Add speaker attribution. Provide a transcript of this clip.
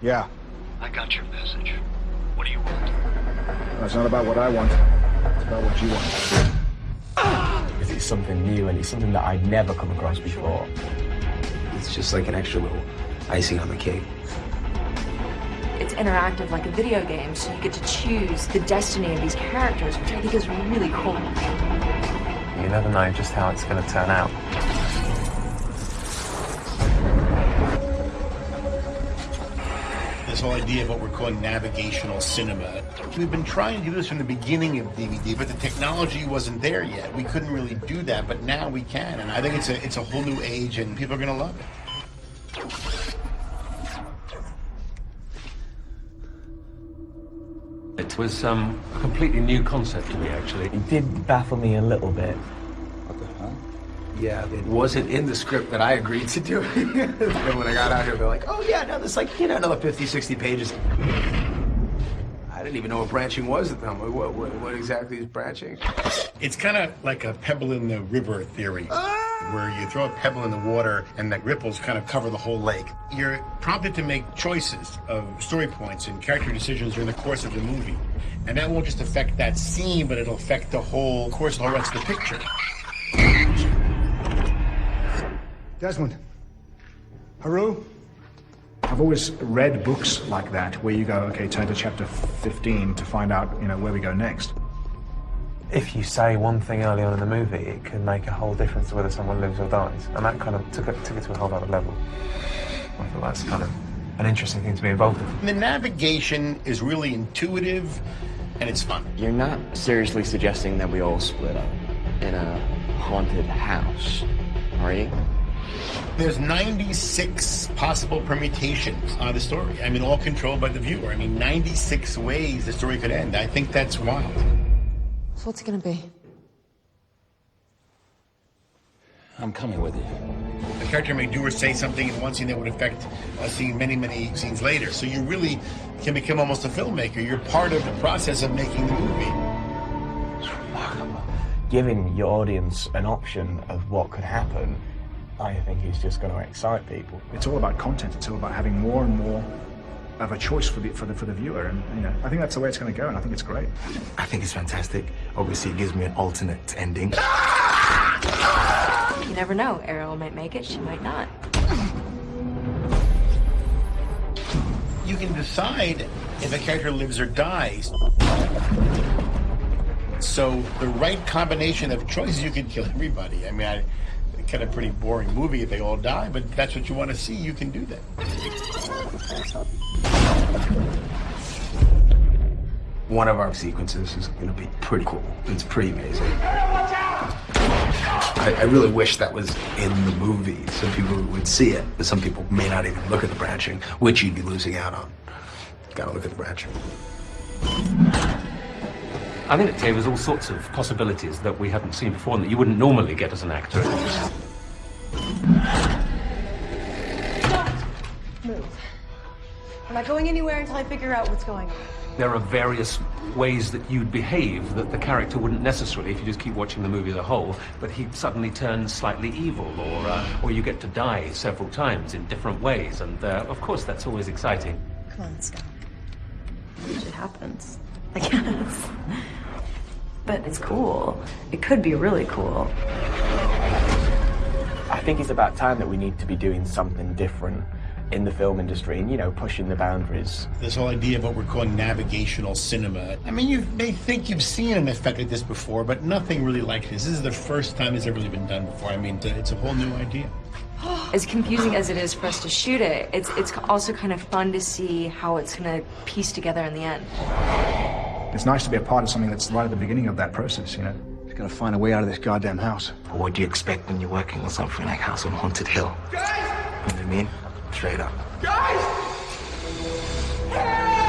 Speaker 1: Yeah.
Speaker 2: I got your message. What do you want?
Speaker 1: Well, it's not about what I want. It's about what you want.
Speaker 3: Because it's something new and it's something that I'd never come across before.
Speaker 4: It's just like an extra little icing on the cake.
Speaker 5: It's interactive like a video game, so you get to choose the destiny of these characters, which I think is really cool.
Speaker 3: You never know just how it's going to turn out.
Speaker 6: This whole idea of what we're calling navigational cinema. We've been trying to do this from the beginning of DVD, but the technology wasn't there yet. We couldn't really do that, but now we can, and I think it's a whole new age, and people are going to love it.
Speaker 2: It was a completely new concept to me, actually.
Speaker 3: It did baffle me a little bit.
Speaker 1: What the hell?
Speaker 4: Yeah, it wasn't in the script that I agreed to do. And when I got out here, they're like, oh yeah, no, there's like, another 50, 60 pages. I didn't even know what branching was at the time. What exactly is branching?
Speaker 6: It's kind of like a pebble in the river theory, where you throw a pebble in the water and the ripples kind of cover the whole lake. You're prompted to make choices of story points and character decisions during the course of the movie. And that won't just affect that scene, but it'll affect the whole course, the whole rest of the picture.
Speaker 1: Desmond. Haru? I've always read books like that, where you go, okay, turn to chapter 15 to find out, where we go next.
Speaker 3: If you say one thing early on in the movie, it can make a whole difference to whether someone lives or dies. And that kind of took it to a whole other level. I thought that's kind of an interesting thing to be involved in.
Speaker 6: The navigation is really intuitive, and it's fun.
Speaker 7: You're not seriously suggesting that we all split up in a haunted house, are you?
Speaker 6: There's 96 possible permutations on the story. I mean, all controlled by the viewer. I mean, 96 ways the story could end. I think that's wild.
Speaker 5: So what's it gonna be?
Speaker 4: I'm coming with you.
Speaker 6: The character may do or say something in one scene that would affect a scene many scenes later. So you really can become almost a filmmaker. You're part of the process of making the movie.
Speaker 3: It's remarkable. Giving your audience an option of what could happen, I think is just going to excite people.
Speaker 1: It's all about content. It's all about having more and more of a choice for the viewer, and I think that's the way it's going to go, and I think it's great.
Speaker 4: I think it's fantastic. Obviously, it gives me an alternate ending.
Speaker 5: You never know. Ariel might make it, she might not.
Speaker 6: You can decide if a character lives or dies. So the right combination of choices, you could kill everybody. I mean, kind of pretty boring movie if they all die, but if that's what you want to see, you can do that.
Speaker 4: One of our sequences is going to be pretty cool. It's pretty amazing. I really wish that was in the movie so people would see it, but some people may not even look at the branching, which you'd be losing out on. Gotta look at the branching.
Speaker 2: I think it gave us all sorts of possibilities that we hadn't seen before and that you wouldn't normally get as an actor.
Speaker 8: Don't move. I'm not going anywhere until I figure out what's going on.
Speaker 2: There are various ways that you'd behave that the character wouldn't necessarily if you just keep watching the movie as a whole, but he suddenly turns slightly evil, or you get to die several times in different ways, and of course that's always exciting.
Speaker 8: Come on, let's go.
Speaker 5: It happens, I guess. But it's cool. It could be really cool.
Speaker 3: I think it's about time that we need to be doing something different in the film industry and, pushing the boundaries.
Speaker 6: This whole idea of what we're calling navigational cinema. I mean, you may think you've seen an effect like this before, but nothing really like this. This is the first time it's ever really been done before. I mean, it's a whole new idea.
Speaker 5: As confusing as it is for us to shoot it, it's also kind of fun to see how it's gonna piece together in the end.
Speaker 1: It's nice to be a part of something that's right at the beginning of that process, Just gotta find a way out of this goddamn house.
Speaker 4: What do you expect when you're working on something like House on Haunted Hill? Guys! You know what I mean? Straight up.
Speaker 8: Guys! Help!